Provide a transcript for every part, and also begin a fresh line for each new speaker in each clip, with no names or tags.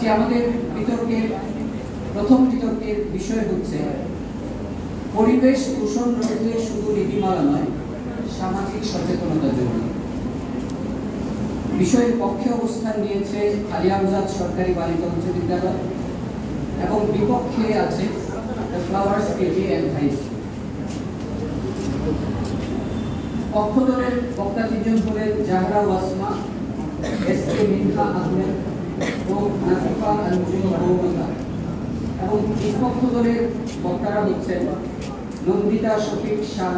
আজকে আমাদের প্রথম বিতর্কের বিষয় হচ্ছে পরিবেশ দূষণ রোধে শুধু নীতিমালা নয়, সামাজিক সচেতনতা জরুরি। বিষয়ের পক্ষে অবস্থান নিয়েছে আলী আমজাদ সরকারি বালিকা উচ্চ বিদ্যালয় এবং বিপক্ষে আছে the flowers KG and high school. পক্ষ দলের বক্তা তিনজন হলেন জাহরা ওয়াসমা, এস কে মিনহা আহমেদ ও নাজিফা আনজুম মৌমিতা, এবং বিপক্ষ দলের বক্তারা হচ্ছেন নন্দিতা শফিক শাহ,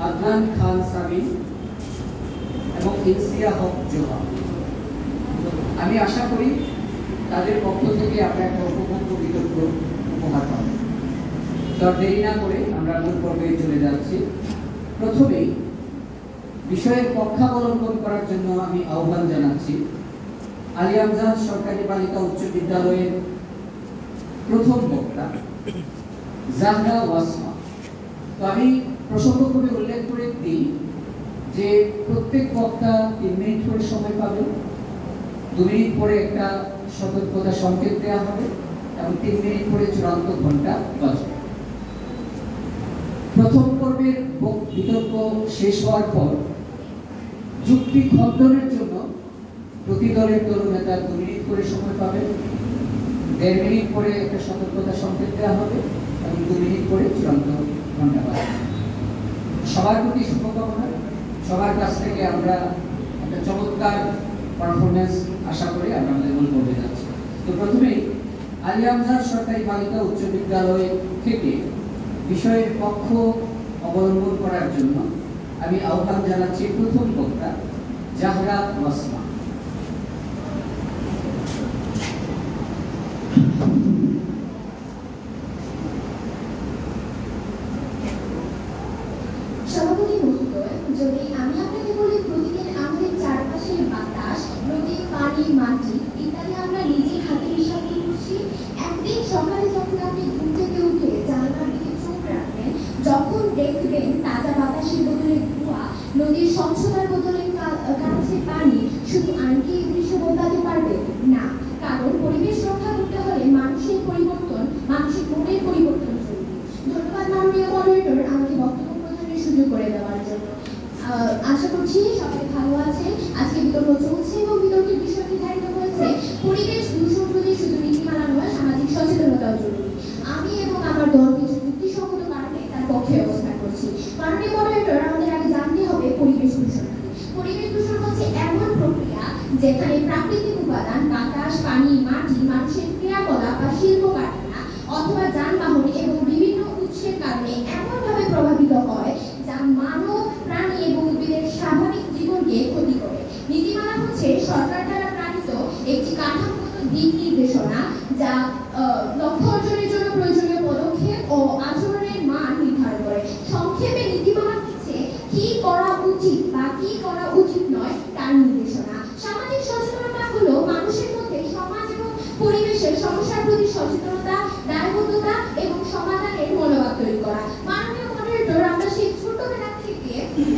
আদনান খান সাবিন এবং ইনসিয়া হক জোহা। আমি আশা করি তাদের পক্ষ থেকে আমরা একটা উপভোগ্য বিতর্ক উপহার পাব। তো দেরি না করে আমরা মূল পর্বে চলে যাচ্ছি। প্রথমেই বিষয়ের পক্ষাবলম্বন করার জন্য আমি আহ্বান জানাচ্ছি আলী আমজাদ সরকারি বালিকা উচ্চ বিদ্যালয়ের প্রথম বক্তা জাহরা ওয়াসমা। তো আমি প্রসঙ্গক্রমে উল্লেখ করে দিই যে প্রত্যেক বক্তা 3 মিনিট করে সময় পাবেন। 2 মিনিট পরে একটা সতর্কতা সংকেত দেওয়া হবে এবং 3 মিনিট পরে চূড়ান্ত ঘন্টা বাজবে। প্রথম পর্বের বিতর্ক শেষ হওয়ার পর যুক্তি খণ্ডনের জন্য প্রতি দলের দলনেতা 2 মিনিট করে সময় পাবেন। 1.5 মিনিট পরে একটা সতর্কতা সংকেত দেওয়া হবে এবং 2 মিনিট পরে চূড়ান্ত ঘন্টা বাজবে। সবার প্রতি শুভকামনা। সবার কাছ থেকে আমরা একটা চমৎকার পারফরমেন্স আশা করি আমরা আমাদের মূল পর্বে যাচ্ছি। তো প্রথমেই আলী আমজাদ সরকারি বালিকা উচ্চ বিদ্যালয় থেকে বিষয়ের পক্ষ অবলম্বন করার জন্য আমি আহ্বান জানাচ্ছি প্রথম বক্তা জাহরা ওয়াসমা।
সভাপতি মহোদয়, যদি আমি আপনাকে বলি প্রতিদিন আমাদের চারপাশের বাতাস, নদী, পানি, মাটি ইত্যাদি আমরা নিজের হাতে হিসাব করছি। একদিন সকালে যখন আপনি ঘুম থেকে উঠে জানালার দিকে চোখ রাখবেন, যখন দেখবেন তাজা বাতাসের বদলে ধোঁয়া, নদীর স্বচ্ছতার বদলে কাছে পানি, শুধু আইনকে এই দৃশ্য বদলাতে পারবে না। কারণ পরিবেশ রক্ষা করতে হলে মানুষের পরিবর্তন, মানুষের মনের পরিবর্তন জরুরি। ধন্যবাদ মাননীয় মডারেটর আমাকে বক্তব্য প্রদানের সুযোগ করে দেওয়ার জন্য। আশা করছি সবাই ভালো আছে। আজকে বিতর্ক চলছে এবং বিতর্কের বিষয় নির্ধারিত হয়েছে পরিবেশ দূষণ রোধে শুধু নীতিমালা নয়, সামাজিক সচেতনতাও জরুরি। আমি এবং আমার দল কিছু যুক্তিসঙ্গত কারণে তার পক্ষে অবস্থান করছি। মাননীয় মডারেটর, আমাদের আগে জানতে হবে পরিবেশ দূষণ। পরিবেশ দূষণ হচ্ছে এমন প্রক্রিয়া যেখানে প্রাকৃতিক উপাদান, বাতাস, পানি, মাটি, মানুষের ক্রিয়াকলাপ বা শিল্প কারখানা অথবা যানবাহন এবং বিভিন্ন উৎসের কারণে এমনভাবে প্রভাবিত হয় যা মানব, প্রাণী এবং উদ্ভিদের স্বাভাবিক জীবনকে ক্ষতি করে। নীতিমালা হচ্ছে সরকার দ্বারা প্রণীত একটি কাঠামোগত দিক নির্দেশনা যা লক্ষ্য অর্জনের জন্য প্রয়োজনীয় পদক্ষেপ ও আচরণের মান নির্ধারণ করে। সংক্ষেপে নীতিমালা হচ্ছে কি করা উচিত বা কি করা উচিত নয় তার নির্দেশনা। সামাজিক সচেতনতা হলো মানুষের মধ্যে সমাজ এবং পরিবেশের সমস্যার প্রতি সচেতনতা, দায়বদ্ধতা এবং সমাধানের মনোভাব তৈরি করা। মাননীয় মডারেটর, আমরা সেই ছোটবেলা থেকে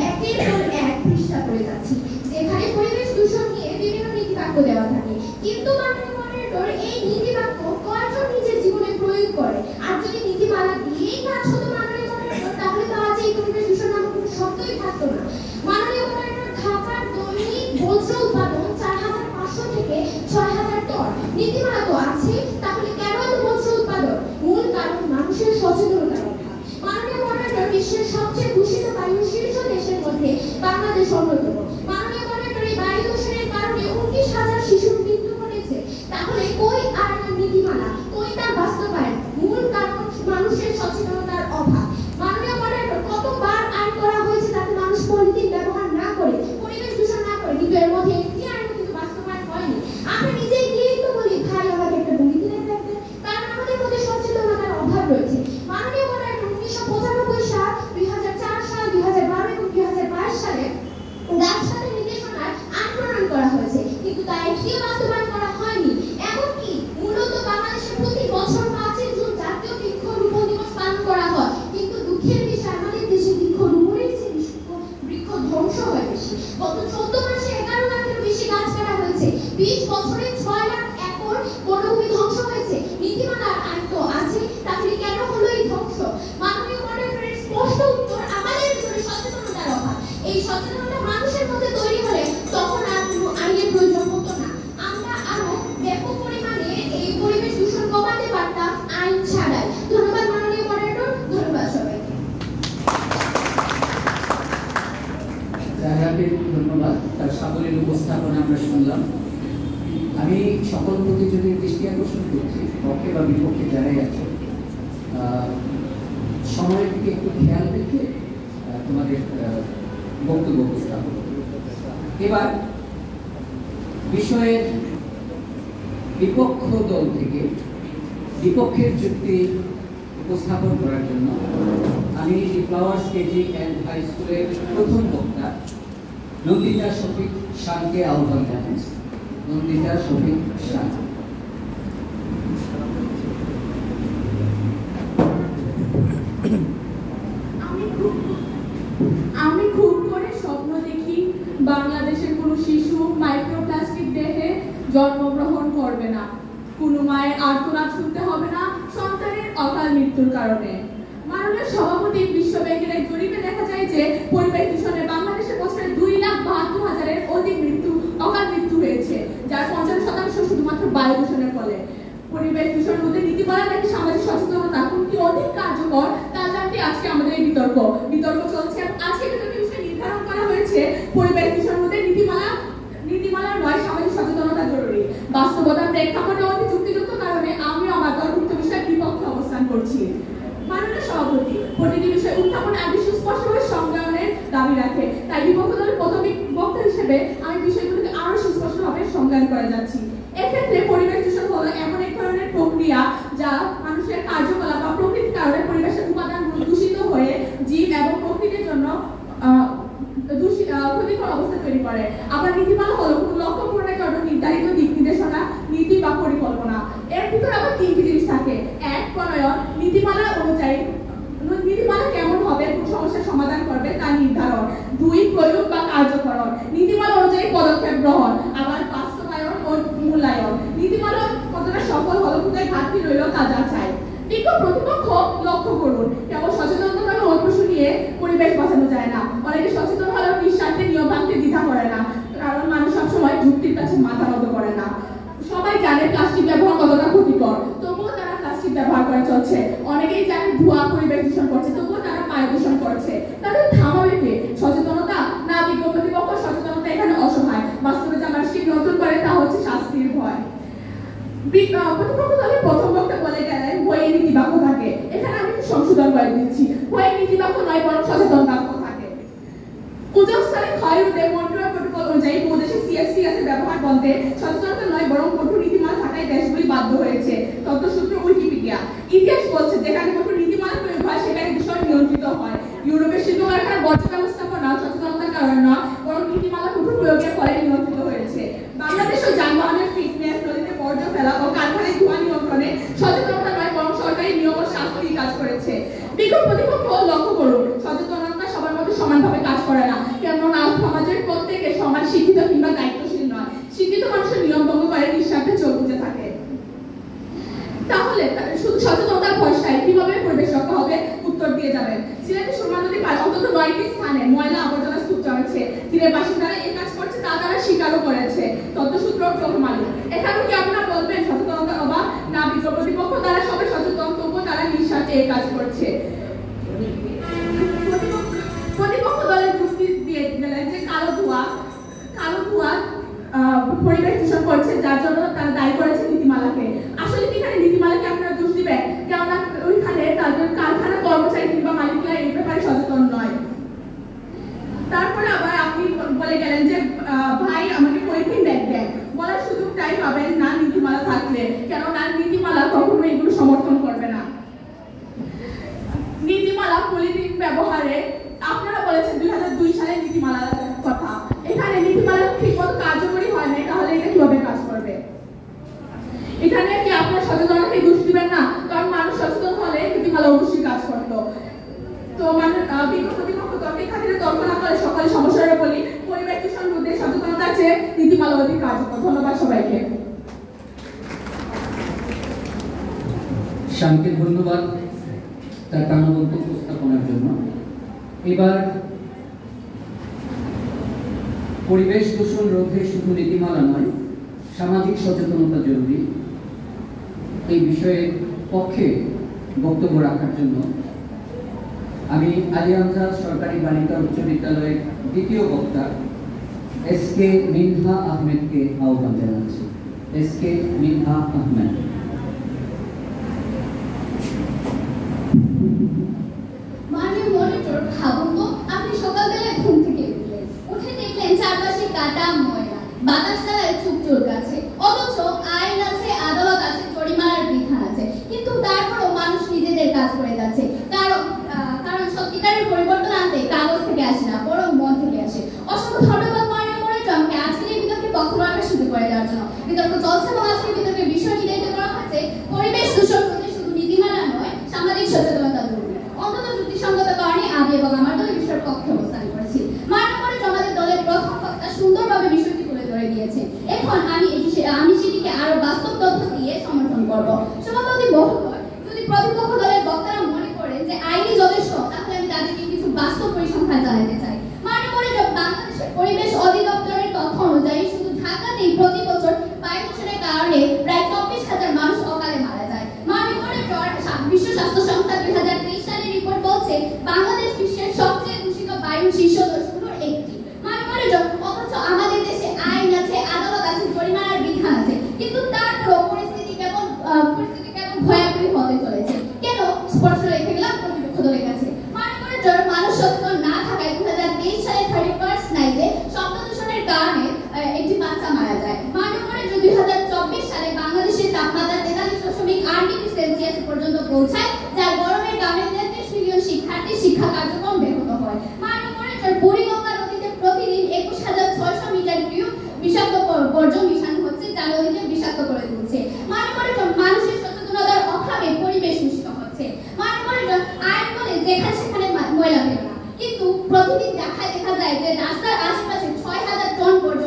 একের পর এক পৃষ্ঠা করে যাচ্ছি যেখানে পরিবেশ দূষণ নিয়ে বিভিন্ন নীতিবাক্য দেওয়া থাকে, কিন্তু মাননীয় মডারেটর, এই নীতিবাক্য কয়জন নিজের জীবনে প্রয়োগ করে? আর যদি নীতিমালা দিয়েই কাজ হতো মাননীয় মডারেটর, তাহলে তো আজ এই পরিবেশ দূষণ নামক কোনো শব্দই থাকতো না। মাননীয় মডারেটর, ঢাকার দৈনিক বজ্র উৎপাদন 4500 থেকে 6000 টন। নীতিমালা তো আছে, তাহলে কেন এত বজ্র উৎপাদন? মূল কারণ মানুষের সচেতনতার অভাব। মাননীয় মডারেটর, বিশ্বের সবচেয়ে দূষিত বায়ু শীর্ষ দেশের মধ্যে বাংলাদেশ অন্যতম। মাননীয় মডারেটর, এই বায়ু দূষণের কারণে 19,000 শিশুর মৃত্যু ঘটেছে। তাহলে কই আইনের নীতিমালা, কই তার বাস্তবায়ন? মূল কারণ মানুষের সচেতনতার অভাব। মাননীয় মডারেটর, কতবার আইন করা হয়েছে যাতে মানুষ পলিথিন ব্যবহার না করে, পরিবেশ দূষণ না করে, কিন্তু এর মধ্যে একটি আইন কিন্তু বাস্তবায়ন হয়নি। আমরা নিজেই গিয়েই তো বলি, ভাই আমাকে একটা পলিথিন এনে রাখবেন, কারণ আমাদের মধ্যে সচেতনতার অভাব রয়েছে। মাননীয় মডারেটর, 1995 সাল, 2004 সাল, 2012 এবং 2022 সালে গাছ
উপস্থাপনা আমরা শুনলাম। আমি সকল প্রতিযোগীর দৃষ্টি আকর্ষণ করছি, পক্ষে বা বিপক্ষে যারাই আছে, সময়ের দিকে একটু খেয়াল রেখে তোমাদের বক্তব্য উপস্থাপন। এবার বিষয়ের বিপক্ষ দল থেকে বিপক্ষের যুক্তি উপস্থাপন করার জন্য আমি ফ্লাওয়ার্স কেজি অ্যান্ড হাই স্কুলের প্রথম বক্তা নন্দিতা শফিক শানকে আহ্বান জানাই। নন্দিতা শফিক শান।
আমি খুব করে স্বপ্ন দেখি বাংলাদেশের কোনো শিশু মাইক্রোপ্লাস্টিক দেহে জন্মগ্রহণ করবে না। কোনো মায়ের আর্তনাদ শুনতে হবে না সন্তানের অকাল মৃত্যুর কারণে। মাননীয় সভাপতি বিশ্বব্যাংকের এক জরিপে দেখা যায় যে পরিবেশ দূষণে বাংলাদেশে বছরে 2,72,000-এর অধিক অকাল মৃত্যু হয়েছে, যার 50% শুধুমাত্র বায়ু দূষণের ফলে। পরিবেশ দূষণ রোধে নীতিমালা নাকি সামাজিক সচেতনতা কোনটি অধিক কার্যকর তা জানতে আজকে আমাদের এই বিতর্ক চলছে। আজকে বিতর্কের বিষয় নির্ধারণ করা হয়েছে পরিবেশ দূষণ রোধে নীতিমালা নয়, সামাজিক সচেতনতা জরুরি। বাস্তবতার প্রেক্ষাপটে অতি যুক্তিযুক্ত কারণে আমিও আমার দলভুক্ত বিষয়ের বিপক্ষে অবস্থান করছি। মাননীয় সভাপতি প্রতিটি বিষয় উত্থাপনে আগে সুস্পষ্টভাবে সংজ্ঞায়নের দাবি রাখে, তাই বিপক্ষ দলের প্রথম বক্তা হিসেবে আমি বিষয়গুলোকে আরো সুস্পষ্টভাবে সংজ্ঞায়ন করে যাচ্ছি। এক্ষেত্রে পরিবেশ দূষণ হলো এমন এক ধরনের প্রক্রিয়া যা মানুষের কার্যকলাপ বা প্রকৃতির কারণে পরিবেশের উপাদান দূষিত হয়ে জীব এবং প্রকৃতির জন্য ক্ষতিকর অবস্থা তৈরি করে। আবার নীতিমালা হলো কোনো লক্ষ্য পূরণের জন্য নির্ধারিত দিক নির্দেশনা, নীতি বা পরিকল্পনা। এর ভিতরে আবার তিনটি জিনিস থাকে। এক, প্রণয়ন, নীতিমালা অনুযায়ী নীতিমালা কেমন হবে, কোন সমস্যার সমাধান করবে তা নির্ধারণ। দুই, প্রয়োগ বা কার্যকরণ, নীতিমালা অনুযায়ী পদক্ষেপ গ্রহণ। আবার বাস্তবায়ন ও মূল্যায়ন, নীতিমালা কতটা সফল হলো, কোথায় ঘাটতি রইল তা যাচাই। প্রতিপক্ষ লক্ষ্য করুন, কেবল সচেতনতা অল্প শুনিয়ে পরিবেশ বাঁচানো যায় না। অনেকে সচেতন হলেও নিঃস্বার্থে নিয়ম ভাঙতে দ্বিধা করে না, কারণ মানুষ সবসময় যুক্তির কাছে মাথা নত করে না। সবাই জানে প্লাস্টিক ব্যবহার কতটা ক্ষতিকর, তবুও তারা প্লাস্টিক ব্যবহার করে চলছে। অনেকেই জানে ধোঁয়া পরিবেশ দূষণ করছে, তবুও তারা বায়ু দূষণ করছে। তাদের থামাবে কে? সচেতনতা না বিজ্ঞ প্রতিপক্ষ? সচেতনতা এখানে অসহায়। বাস্তবে যা মানুষকে নিয়ন্ত্রণ করে তা হচ্ছে শাস্তির ভয়। প্রতিপক্ষ দলের প্রথম বক্তা বলে গেলেন বইয়ের নীতি বাক্য থাকে। এখানে আমি সংশোধন করে দিচ্ছি, বইয়ের নীতি বাক্য নয় বরং সচেতন বাক্য থাকে। উচ্চস্তরে ক্ষয় রোধে মন্ট্রিয়াল প্রটোকল অনুযায়ী প্রদেশে সিএফসি গ্যাসের ব্যবহার বন্ধে সচেতনতা নয় বরং কঠোর নীতিমালা থাকায় দেশগুলি বাধ্য হয়েছে। তথ্যসূত্র উইকিপিডিয়া। ইতিহাস বলছে যেখানে কঠোর নীতিমালা প্রয়োগ হয় সেখানে দূষণ নিয়ন্ত্রিত হয়। ইউরোপের শিল্প কারখানার বর্জ্য ব্যবস্থাপনা সচেতনতার কারণে নয় বরং নীতিমালা কঠোর প্রয়োগের ফলে নিয়ন্ত্রিত হয়েছে। বাংলাদেশেও যানবাহনের ফিটনেস, নদীতে বর্জ্য ফেলা ও কারখানায় ধোঁয়া নিয়ন্ত্রণে সচেতনতা নয় বরং সরকারি নিয়ম ও শাস্তি কাজ করেছে। বিজ্ঞ প্রতিপক্ষ লক্ষ্য করুন, সচেতনতা সবার মধ্যে সমানভাবে কাজ করে না, কেননা সমাজের প্রত্যেকে সমান শিক্ষিত কিংবা দায়িত্বশীল নয়। শিক্ষিত মানুষের নিয়ম ভঙ্গ করে নিঃস্বার্থে চোখ বুজে থাকে। তাহলে শুধু সচেতনতার ভরসায় কিভাবে পরিবেশ রক্ষা হবে? উত্তর দিয়ে যাবেন। সিলেটের সুরমা নদী পার অন্তত 9টি স্থানে ময়লা আবর্জনা স্তূপ জমেছে। তীরের বাসিন্দারা এই কাজ করছে, তা তারা স্বীকারও করেছে। তথ্যসূত্র প্রথম আলো। এখানে কি আপনারা বলবেন সচেতনতার অভাব? না, বিজ্ঞ প্রতিপক্ষ তারা সবাই সচেতন, তবুও তারা নিঃস্বার্থে এই কাজ করছে। প্রতিপক্ষ দলের যুক্তি দিয়ে গেলেন যে কালো ধোঁয়া পরিবেশ দূষণ করছে, যার জন্য তারা দায়ী করেছে নীতিমালাকে। আসলে কি এখানে নীতিমালাকে আপনারা দোষ দিবেন? কেননা ওইখানে তাদের কারখানা কর্মচারী কিংবা মালিকরা এই ব্যাপারে সচেতন নয়। তারপরে আবার আপনি বলে গেলেন যে ভাই আমাকে পলিথিন ব্যাগ দেন, বলার সুযোগটাই পাবেন না নীতিমালা থাকলে, কেননা নীতিমালা কখনো এগুলো সমর্থন করবে না। নীতিমালা পলিথিন ব্যবহারে আপনারা বলেছেন 2002 সালে নীতিমালার কথা। এখানে নীতিমালা ঠিকমতো কার্যকরী হয় না, তাহলে এটা কিভাবে কাজ করবে? এখানে কি আপনারা সচেতনতাকে দোষ দিবেন না? কারণ মানুষ সচেতন হলে নীতিমালা অবশ্যই কাজ করতো। তো বিজ্ঞ প্রতিপক্ষ তর্কের খাতিরে তর্ক না করে সকালে সমস্যাটা বলি, পরিবেশ দূষণ রোধে সচেতনতা আছে, নীতিমালা অধিক কার্যকর। ধন্যবাদ সবাইকে।
শানকে ধন্যবাদ তার প্রাণবন্ত উপস্থাপনার জন্য। এবার পরিবেশ দূষণ রোধে শুধু নীতিমালা নয়, সামাজিক সচেতনতা জরুরি। এই বিষয়ের পক্ষে বক্তব্য রাখার জন্য আমি আলী আমজাদ সরকারি বালিকা উচ্চ বিদ্যালয়ের দ্বিতীয় বক্তা এসকে মিনহা আহমেদকে আহ্বান জানাচ্ছি। এসকে মিনহা আহমেদ।
মাননীয় মনিটর, ভাবুন তো, আপনি সকালবেলায় ঘুম থেকে উঠলেন, উঠে দেখলেন চারপাশে কাটা ময়লা, বাতাস চালায় চুপচুর কাছে, অথচ আইন আছে, আদালত আছে, জরিমানার বিধান আছে, কিন্তু তারপরও মানুষ নিজেদের কাজ করে যাচ্ছে। কারণ সত্যিকারের পরিবর্তন আনতে কাগজ থেকে আসে না, বরং মন থেকে আসে। অসংখ্য ধন্যবাদ মাননীয় মনিটর আমাকে আজকের এই বিতর্কে বক্তব্য রাখার সুযোগ করে দেওয়ার জন্য। বিতর্ক চলছে এবং আজকের বিতর্কের বিষয় নির্ধারিত করা হয়েছে পরিবেশ দূষণ প্রতি শুধু নীতিমালা নয়, সামাজিক সচেতনতা জরুরি। অন্তত যুক্তিসঙ্গত কারণে আমি এবং আমার দল এই বিষয়ের পক্ষে অবস্থান করেছি। মাননীয় মনিটর আমাদের দলের প্রথম বক্তা সুন্দরভাবে বিষয়টি তুলে ধরে দিয়েছে। এখন আমি সেটিকে আরো বাস্তব তথ্য দিয়ে সমর্থন করব। সভাপতি মহোদয়, যদি প্রতিপক্ষ দলের বক্তারা মনে করেন যে আইনি যথেষ্ট, তাহলে আমি তাদেরকে কিছু বাস্তব পরিসংখ্যান জানাতে চাই। মাননীয় মনিটর, বাংলাদেশের পরিবেশ অধিদপ্তরের তথ্য অনুযায়ী শুধু ঢাকাতেই প্রতি বছর বায়ু দূষণের কারণে প্রায় 24,000 মানুষ অকালে মারা যায়। মাননীয় মনিটর, বিশ্ব স্বাস্থ্য সংস্থা 2023 সালের রিপোর্ট বলছে বাংলাদেশ বিশ্বের সবচেয়ে দূষিত বায়ুর শীর্ষ দেশগুলোর একটি। মাননীয় মনিটর, অথচ আমাদের দেশে আইন আছে, আদালত আছে, জরিমানার বিধান আছে, কিন্তু তারপরও পরিস্থিতি কেমন ভয়াবহ হতে চলেছে। কেন? স্পষ্ট রেখে গেলাম প্রতিপক্ষ দলের কাছে। মাননীয় মনিটর, মানুষ সচেতন না থাকায় 2023 সালের 31st নাইটে শব্দ দূষণের কারণে একটি বাচ্চা মারা যায়। মাননীয় মনিটর, 2024 সালে বাংলাদেশের তাপমাত্রা 43.8 ডিগ্রি সেলসিয়াস পর্যন্ত পৌঁছায়, যার গরমের কারণে 33 মিলিয়ন শিক্ষার্থীর শিক্ষা কার্যক্রম ব্যাহত হয়। মাননীয় মনিটর, বুড়িগঙ্গা নদীতে প্রতিদিন 21,600 মিটার কিউব বিষাক্ত বর্জ্য মিশানো হচ্ছে, যা নদীতে বিষাক্ত করে তুলছে। মাননীয় মনিটর, মানুষের সচেতনতার অভাবে পরিবেশ দূষিত হচ্ছে। মাননীয় মনিটর, আইন বলে যেখানে সেখানে ময়লা ফেলে না, কিন্তু প্রতিদিন দেখা যায় যে রাস্তার আশেপাশে 6,000 টন বর্জ্য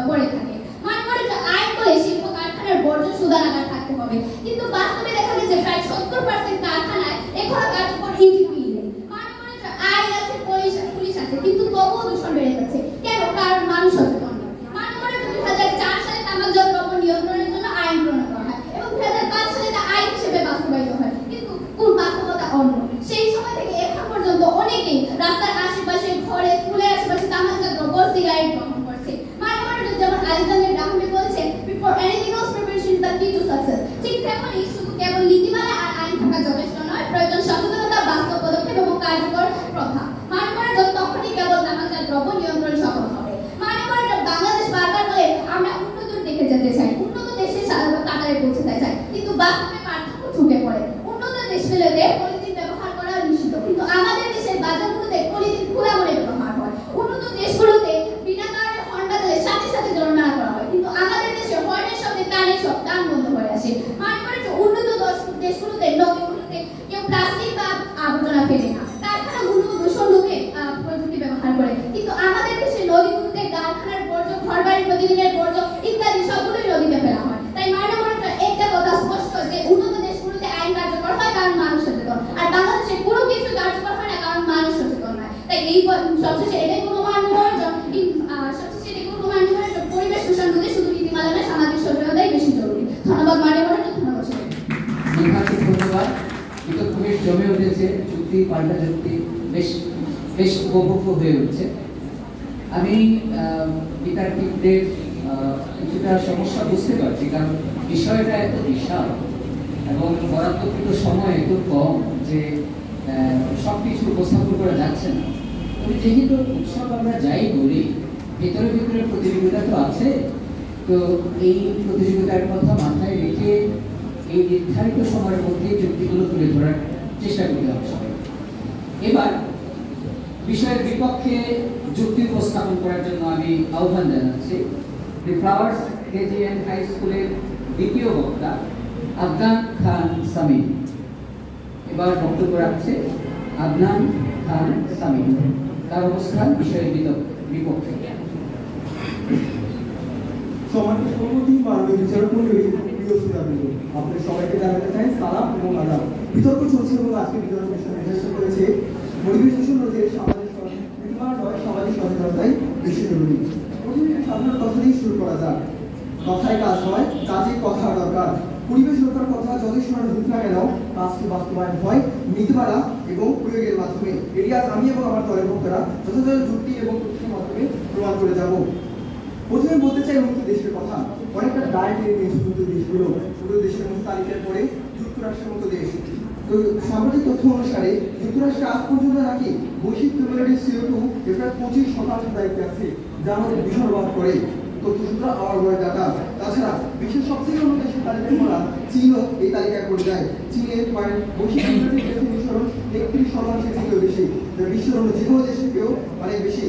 পড়ে থাকে। মাননীয় মনিটর, আইন বলে শিল্প কারখানার বর্জ্য শোধনাগার থাকতে হবে, কিন্তু বাস্তবে দেখা গেছে প্রায় 70% কারখানায় এখনো কার্যকর ইঞ্জিন নেই। মাননীয় মনিটর, আইন আছে, পুলিশ আছে, কিন্তু তবুও দূষণ বেড়ে যাচ্ছে। কেন? কারণ মানুষ সচেতন নয়। মাননীয় মনিটর, 2004 সালে তামাকজাত দ্রব্য নিয়ন্ত্রণের জন্য আইন প্রণয়ন করা হয় এবং 2005 সালে তা আইন হিসেবে বাস্তবায়িত হয়, কিন্তু কোন বাস্তবতা অন্য। সেই সময় থেকে এখন পর্যন্ত অনেকেই রাস্তার আশেপাশে, ঘরে, স্কুলের আশেপাশে তামাকজাত দ্রব্য, সিগারেট গ্রহণ করছে। মাননীয় মনিটর, যেমন আলেকজান্ডার গ্রাহাম বেল বলেছেন, before anything else preparation is the key to success। ঠিক তেমনি শুধু কেবল নীতিমালা আর আইন থাকা যথেষ্ট নয়, প্রয়োজন সচেতনতা, বাস্তব পদক্ষেপ এবং কার্যকর প্রথা। মাননীয় মনিটর, তখনই কেবল তামাকজাত দ্রব্য নিয়ন্ত্রণ সফল হবে। মাননীয় মনিটর, বাংলাদেশ বারবার বলে আমরা উন্নত দেখে যেতে চাই, উন্নত দেশের কাতারে পৌঁছতে চাই, কিন্তু বাস্তবে পার্থক্য চুকে পড়ে। উন্নত দেশগুলোতে পলিথিন ব্যবহার করা নিষিদ্ধ, কিন্তু আমাদের দেশের বাজারগুলোতে পলিথিন খোলা মনে ব্যবহার হয়। উন্নত দেশগুলোতে বিনা কারণে হর্ন বাজালে সাথে সাথে জরিমানা করা হয়, কিন্তু আমাদের দেশে হর্নের শব্দে কানের সব কান বন্ধ হয়ে আসে। মাননীয় মনিটর, উন্নত দেশগুলোতে নদীগুলোতে কেউ প্লাস্টিক বা আবর্জনা ফেলে না, কারখানাগুলো দূষণ রোধে প্রযুক্তি ব্যবহার করে, কিন্তু আমাদের দেশে নদীগুলোতে কারখানার বর্জ্য, ঘরবাড়ির প্রতিদিনের বর্জ্য ইত্যাদি সবগুলোই নদীতে ফেলা হয়। তাই মাননীয় মনিটর, একটা কথা স্পষ্ট যে উন্নত দেশগুলোতে আইন কার্যকর হয় কারণ মানুষ সচেতন, আর বাংলাদেশে কোনো কিছু কার্যকর হয় না কারণ মানুষ সচেতন নয়। তাই এই সবশেষে এটাই কোনো মাননীয় মনিটর, পরিবেশ দূষণ রোধে শুধু নীতিমালা নয়, সামাজিক সচেতনতাই বেশি জরুরি। ধন্যবাদ মাননীয় মনিটর, ধন্যবাদ।
ধন্যবাদ। বিতর্ক বেশ জমে উঠেছে, যুক্তি পাল্টা যুক্তি বেশ উপভোগ্য হয়ে উঠছে। আমি বিতার্কিকদের কিছুটা সমস্যা বুঝতে পারছি, কারণ বিষয়টা এত বিশাল এবং বরাদ্দকৃত সময় এত কম যে সবকিছু উপস্থাপন করা যাচ্ছে না। তবে যেহেতু উৎসব আমরা যাই বলি, ভিতরে ভিতরে প্রতিযোগিতা তো আছে, তো এই প্রতিযোগিতার কথা মাথায় রেখে এই নির্ধারিত সময়ের মধ্যে যুক্তিগুলো তুলে ধরার চেষ্টা করতে হবে সবাই। এবার বিষয়ের বিপক্ষে যুক্তি উপস্থাপন করার জন্য আমি আহ্বান জানাচ্ছি দি ফ্লাওয়ার্স কেজিএন হাই স্কুলের দ্বিতীয় বক্তা আদনান খান সামিন। এবার বক্তব্য রাখছে আদনান খান সামিন, তার অবস্থান বিষয়ের বিপক্ষে।
সম্মানিত সভাপতি, মাননীয় বিচারক মণ্ডলী, প্রিয় শ্রোতাবৃন্দ, আপনাদের সবাইকে জানাতে চাই সালাম এবং আদাব। বিতর্ক চলছে এবং আজকে বিতর্ক বিষয় নির্দেশ করেছে পরিবেশ দূষণ রোধে সামাজিক সচেতনতাই বেশি জরুরি। প্রথমে সাধারণ কথা দিয়ে শুরু করা যাক। কথায় কাজ হয়, কাজে কথা দরকার। পরিবেশ রক্ষার কথা যতই শোনানো হোক না কেন, কাজটি বাস্তবায়ন হয় নীতিমালা এবং প্রয়োগের মাধ্যমে। এটি আজ আমি এবং আমার দলের ভক্তরা যথাযথ যুক্তি এবং তথ্যের মাধ্যমে প্রমাণ করে যাব। প্রথমে বলতে চাই উন্নত দেশের কথা। অনেকটা দায় টেনে নিয়েছে উন্নত দেশগুলো। উন্নত দেশের মধ্যে তালিকায় পড়ে যুক্তরাষ্ট্রের মতো দেশ। তো সাম্প্রতিক তথ্য অনুসারে যুক্তরাষ্ট্রে আজ পর্যন্ত নাকি বৈশ্বিক কমিউনিটি CO2 প্রায় 25% দায়িত্বে আছে, যা আমাদের ভীষণ অবাক করে। তথ্যসূত্র আওয়ার ওয়ার্ল্ড ডাটা। তাছাড়া বিশ্বের সবথেকে উন্নত দেশের তালিকায় পড়া চীনও এই তালিকায় পড়ে যায়। চীনের বৈশ্বিক কমিউনিটি গ্যাসের নিঃসরণ 31% থেকেও বেশি, যা বিশ্বের অন্য যে কোনো দেশের থেকেও অনেক বেশি।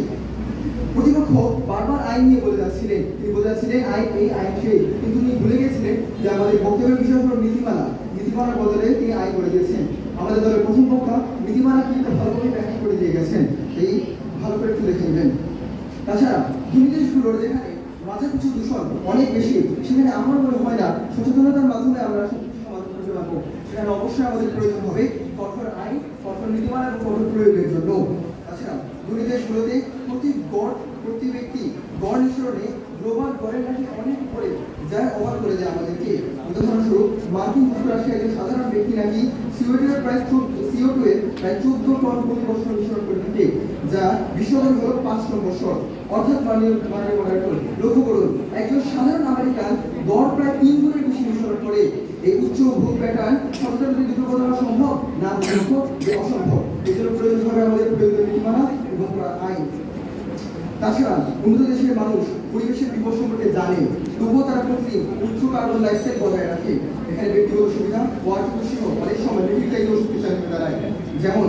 প্রতিপক্ষ বারবার আইন নিয়ে বলে যাচ্ছিলেন, তিনি বলে যাচ্ছিলেন এই আইন সেই, কিন্তু তিনি ভুলে গেছিলেন যে আমাদের বক্তব্যের বিষয় হলো নীতিমালার বদলে তিনি আইন করে দিয়েছেন। আমাদের দলের প্রথম বক্তা নীতিমালা কিন্তু ভালো করে ব্যাখ্যা করে দিয়ে গেছেন, এই ভালো করে একটু দেখে নেবেন। তাছাড়া দেশগুলোর যেখানে মাথাপিছু দূষণ অনেক বেশি, সেখানে আমার মনে হয় না সচেতনতার মাধ্যমে আমরা সমাধান করতে পারবো। সেখানে অবশ্যই আমাদের প্রয়োজন হবে কঠোর আইন, কঠোর নীতিমালা এবং কঠোর প্রয়োগের জন্য। তাছাড়া দেশগুলোতে প্রতি ব্যক্তি গড় নিঃসরণে গ্লোবাল গড়ের নাকি অনেক উপরে, যা অবাক করে দেয় আমাদেরকে। উদাহরণস্বরূপ মার্কিন যুক্তরাষ্ট্রের একজন সাধারণ ব্যক্তি নাকি CO2 এর প্রায় 14 টন প্রতি বছর নিঃসরণ করে থাকে, যা বিশ্বব্যাপী হলো 5 টন বছর। অর্থাৎ লক্ষ্য করুন, একজন সাধারণ আমেরিকান গড় প্রায় 3 গুণের বেশি নিঃসরণ করে। এই উচ্চ ভোগ প্যাটার্ন সরকারের দুটো করা সম্ভব না, অসম্ভব। এই জন্য প্রয়োজন হবে আমাদের প্রয়োজনীয় নীতিমালা এবং আইন। তাছাড়া উন্নত দেশের মানুষ পরিবেশের বিপদ সম্পর্কে জানে, তবুও তারা প্রতিদিন উচ্চ কার্বন লাইফস্টাইল বজায় রাখে। এখানে ব্যক্তিগত সুবিধা ওয়ার্কিং অনেক সময় ব্যক্তিগত শক্তিশালী হয়ে দাঁড়ায়। যেমন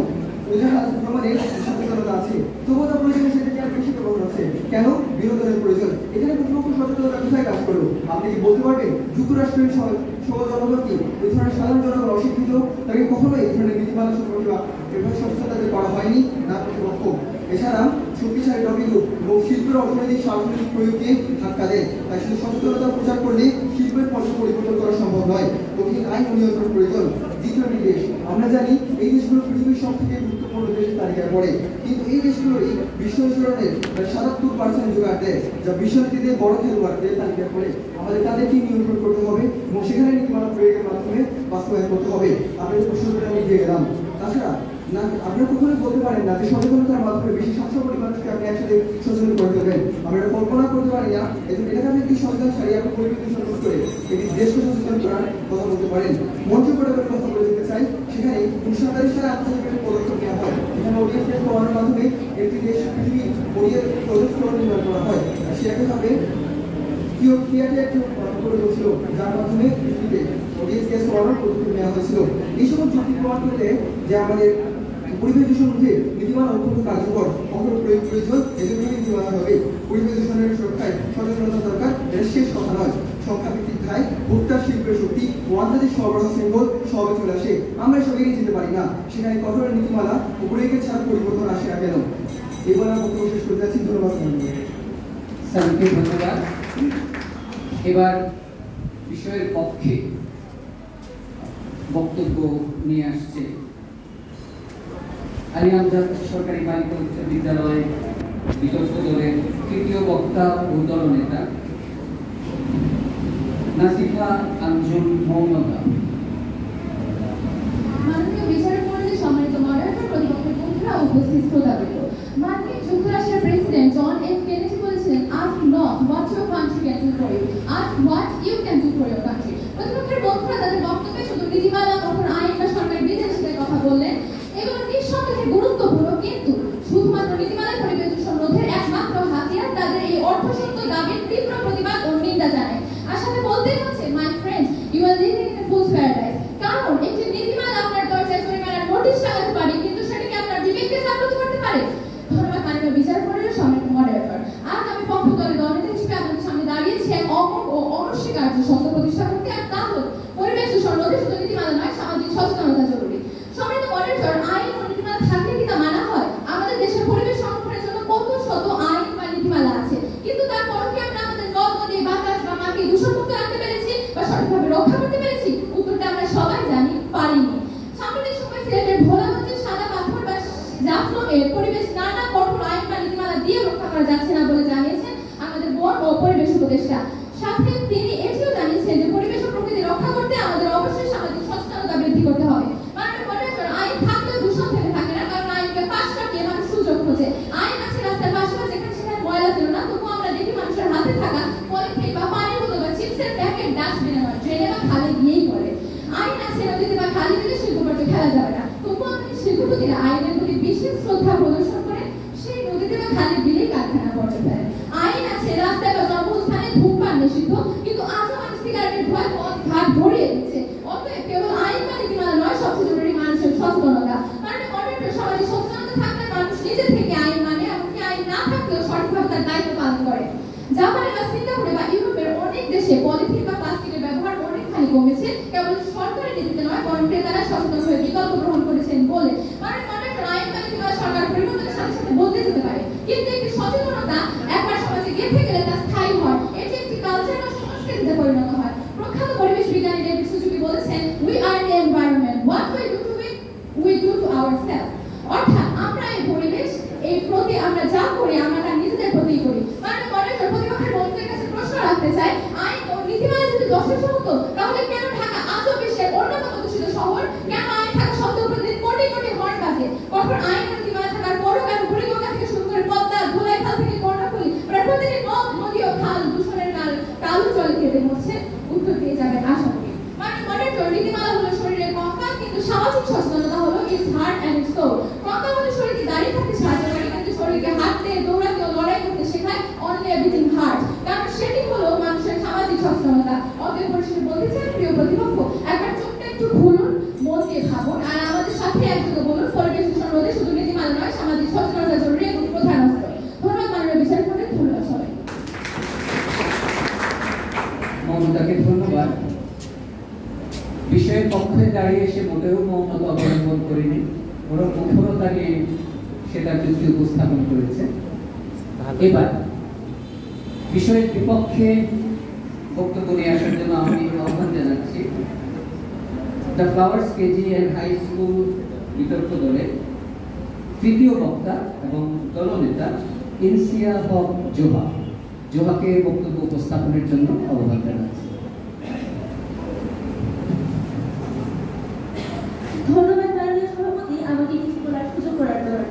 প্রমাণের সচেতনতা আছে, তবুও তার প্রয়োজনে সেটাকে আর বেশি ব্যবহার আছে। কেন? বিনোদনের প্রয়োজন। এখানে প্রতিপক্ষ সচেতনতা কোথায় কাজ করলো? আপনি কি বলতে পারবেন যুক্তরাষ্ট্রের সব জনগণকে এই ধরনের সাধারণ জনগণ অশিক্ষিত, তাকে কখনো এই ধরনের নীতিমালা সম্পর্কে বা এভাবে সচেতনতা করা হয়নি না কর্তৃপক্ষ। এছাড়া শক্তিশালী লবি গ্রুপ এবং শিল্পের অর্থনৈতিক সাংস্কৃতিক প্রয়োগকে ধাক্কা দেয়। তাই শুধু সচেতনতা প্রচার করলে শিল্পের পথ পরিবর্তন করা সম্ভব নয়, কঠিন আইন ও নিয়ন্ত্রণ প্রয়োজন। দ্বিতীয় দেশ, আমরা জানি এই দেশগুলো পৃথিবীর সব থেকে গুরুত্বপূর্ণ দেশের তালিকায় পড়ে, কিন্তু এই দেশগুলোরই বিশ্ব নিঃসরণের 77% যোগান দেয়, যা বিশ্বনীতিতে বড় খেলোয়াড়দের তালিকায় পড়ে। আমাদের তাদেরকে নিয়ন্ত্রণ করতে হবে এবং সেখানে নীতিমালা প্রয়োগের মাধ্যমে বাস্তবায়ন করতে হবে। আপনাদের প্রশ্নটা আমি দিয়ে গেলাম। তাছাড়া না, আপনারা কখনোই বলতে পারেন না যে সচেতনতার মাধ্যমে বেশি 700 কোটি মানুষকে আপনি একসাথে সচেতন করে দেবেন। আমরা এটা কল্পনা করতে পারি না। এটাকে আপনি একটি সচেতন সারিয়ে আপনি পরিবেশ দূষণ করে একটি দেশকে সচেতন করার কথা বলতে পারেন। মঞ্চ করে কথা বলে দিতে চাই, সেখানে 1947 সালে আন্তর্জাতিক পদক্ষেপ নেওয়া হয়। এখানে ODS কমানোর মাধ্যমে একটি দেশ পৃথিবী প্রজেক্ট নির্মাণ করা হয়। আর সেটাকে হবে কিয়োটোতে একটি করে হয়েছিল, যার মাধ্যমে পৃথিবীতে ODS গ্যাস কমানোর পদক্ষেপ নেওয়া হয়েছিল। এই সময় চুক্তি প্রমাণ করতে যে আমাদের পরিবেশ দূষণ রোধে নীতিমালা অত্যন্ত কার্যকর, কঠোর প্রয়োগ প্রয়োজন। এজন্য নীতিমালা হবে। পরিবেশ দূষণের সুরক্ষায় সচেতনতা দরকার, এটা শেষ কথা নয়। সংখ্যা ভিত্তিক ধায় ভোক্তার শিল্পের শক্তি ও আন্তর্জাতিক সরবরাহ শৃঙ্খল সবে চলে আসে। আমরা সব এগিয়ে যেতে পারি না, সেখানে কঠোর নীতিমালা উপরে ছাড়া পরিবর্তন আসে না কেন? এবার আমরা বক্তব্য শেষ করতে যাচ্ছি। ধন্যবাদ।
স্যারকে ধন্যবাদ। এবার বিষয়ের পক্ষে বক্তব্য নিয়ে আসছে আলিয়ামজাদ সরকারি বালিকা উচ্চ বিদ্যালয় বিতর্ক দলের তৃতীয় বক্তা ও দলনেতা নাসিফা আঞ্জুম মৌনতা।
মাননীয় বিচারক মণ্ডলীর সম্মানিত মডারেটর, প্রতিপক্ষের বন্ধুরা, উপস্থিত শ্রোতাবৃন্দ, মার্কিন যুক্তরাষ্ট্রের প্রেসিডেন্ট জন এফ কেনেডি বলেছিলেন, ask not what your country can do for you, ask what you can do for your country। প্রতিপক্ষের বন্ধুরা তাদের বক্তব্যে শুধু নীতিমালা, কঠোর আইন বা সরকারি বিধানের কথা বললেন। এগুলো নিঃসন্দেহে গুরুত্বপূর্ণ, কিন্তু শুধুমাত্র নীতিমালায় পরিবেশ দূষণ রোধের একমাত্র হাতিয়ার তাদের এই অর্থসিদ্ধ দাবির তীব্র প্রতিবাদ ও নিন্দা জানায়। আর সাথে বলতেই হচ্ছে, my friends, you are living in a fool's paradise. কারণ একটি নীতিমালা আপনার দরজায় জরিমানার নোটিশ লাগাতে পারে, কিন্তু সেটাকে আপনার বিবেককে জাগ্রত করতে পারে। ধন্যবাদ মাননীয় বিচারক মণ্ডলীর সম্মানিত মডারেটর। আজ আমি পক্ষ দলের দলনেতা হিসেবে আপনাদের সামনে দাঁড়িয়েছি এক অমোঘ ও অনস্বীকার্য সত্য প্রতিষ্ঠা করতে। আর তা হল পরিবেশ দূষণ রোধে শুধু নীতিমালা নয়, সামাজিক সচেতনতা জরুরি। সম্মানিত মডারেটর, আইন ও নীতিমালা থাকলে কি তা মানা হয়? আমাদের দেশের পরিবেশ সংরক্ষণের জন্য কত শত আইন বা নীতিমালা আছে, কিন্তু তারপরও কি আমরা আমাদের নদ নদী, বাতাস বা মাটি দূষণমুক্ত রাখতে পেরেছি বা সঠিকভাবে রক্ষা করতে পেরেছি? উত্তরটা আমরা সবাই জানি, পারিনি। সাম্প্রতিক সময় সিলেটের ভোলাগঞ্জের সাদা পাথর বা জাফলংয়ের পরিবেশ নানা কঠোর আইন বা নীতিমালা দিয়ে রক্ষা করা যাচ্ছে না বলে জানিয়েছেন আমাদের বন ও পরিবেশ উপদেষ্টা। সাথে তিনি এটিও জানিয়েছেন যে পরিবেশ ও প্রকৃতি রক্ষা করতে আমাদের অবশ্যই সামাজিক সচেতনতা বৃদ্ধি করতে হবে। মাননীয় মডারেটর, আইন থাকলেও দূষণ থেকে থাকে না, কারণ আইনকে পাশ কাটিয়ে মানুষ সুযোগ খোঁজে। আইন আছে রাস্তার পাশে, যেখানে সেখানে ময়লা ছিল না, তবুও আমরা দেখি মানুষের হাতে থাকে
খালি পেটে শিল্পকার্য খেলা যাবে না। তবুও আমাদের শিল্পপতিরা আইনের প্রতি বিশেষ শ্রদ্ধা প্রদর্শন করে সেই নদীতে বা খালের বিলে কারখানা করতে পারে। আইন আছে, রাস্তায় বা জন্মস্থানে ধূমপান নিষিদ্ধ, কিন্তু আজও মানুষ সিগারেটের ভয় পথ ঘাট ভরিয়ে দিচ্ছে। অতএব কেবল আইন বা নীতিমালা নয়, সবচেয়ে জরুরি মানুষের সচেতনতা। কারণ মডার্ন সমাজে সচেতনতা থাকলে মানুষ নিজে থেকে আইন মানে, এমনকি আইন না থাকলেও সঠিকভাবে তার দায়িত্ব পালন করে। জাপানে বা সিঙ্গাপুরে বা ইউরোপের অনেক দেশে পলিথিন বা প্লাস্টিকের ব্যবহার অনেকখানি কমেছে, কেবল সরকারের নীতিতে নয়, বরং ক্রেতারা সচেতন হয়ে বিকল্প গ্রহণ করেছেন বলে। মানে মডার্ন আইন বা নীতিমালা সরকার পরিবর্তনের সাথে সাথে বদলে যেতে পারে, কিন্তু একটি সচেতনতা একবার সমাজে গেঁথে গেলে তা স্থায়ী হয়, এটি একটি কালচার বা সংস্কৃতিতে পরিণত হয়। প্রখ্যাত পরিবেশ বিজ্ঞানী ডেভিড সুজুকি বলেছেন, we are the environment, what we do to it we do to ourself. অর্থাৎ আমরা এই পরিবেশ, এই প্রতি আমরা যা করি আমরা তার নিজেদের প্রতিই করি। মানে মডার্ন প্রতিপক্ষের বন্ধুদের কাছে প্রশ্ন রাখতে চাই, আইন ও নীতিমালা যদি যথেষ্ট হতো তাহলে কেন ঢাকা আজও বিশ্বের অন্যতম দূষিত শহর? কেন আইন থাকা সত্ত্বেও প্রতিদিন কোটি কোটি হর্ন বাজে? কঠোর আইন ও নীতিমালা থাকার পরও কেন বুড়িগঙ্গা থেকে শুরু করে পদ্মা, ধোলাইখাল থেকে কর্ণফুলী প্রতিদিন নদ নদী ও খাল দূষণের কালো জল খেতে হচ্ছে? উত্তর দিয়ে যাবেন আশা করি। মানে মডার্ন নীতিমালা হলো শরীরের কঙ্কাল, কিন্তু সামাজিক সচেতনতা হলো it's heart and it's soul. কঙ্কাল হলো শরীরকে দাঁড়িয়ে থাকতে সাহায্য করে, কিন্তু শরীরকে হাঁটতে, দৌড়াতে ও লড়াই করতে শেখায় অনলি এ বিটিং হার্ট। কারণ সেটি হলো মানুষের সামাজিক সচেতনতা। অতএব পরিশেষে বলতে চাই, প্রিয় প্রতিপক্ষ, একবার চোখটা একটু খুলুন, মন দিয়ে ভাবুন, আর আমাদের সাথে একযোগে বলুন, পরিবেশ দূষণ রোধে শুধু নীতিমালা নয়, সামাজিক সচেতনতা জরুরি এবং প্রধান অস্ত্র। ধন্যবাদ মাননীয় বিচারপতি, ধন্যবাদ সবাই।
মমতাকে ধন্যবাদ। বিষয়ের পক্ষে দাঁড়িয়ে সে মোটেও মৌনতা অবলম্বন করেনি, বরং মুখরতা নিয়ে সেটা যুক্তি উপস্থাপন করেছে। এবার বিষয়ের বিপক্ষে বক্তব্য নিয়ে আসার জন্য আমি আহ্বান জানাচ্ছি the flowers KG and high school বিতর্ক দলের তৃতীয় বক্তা এবং দলনেতা ইনসিয়া হক জোহা। জোহাকে বক্তব্য উপস্থাপনের জন্য আহ্বান জানাচ্ছি।
ধন্যবাদ মাননীয় সভাপতি, আমাকে কিছু বলার সুযোগ করার জন্য।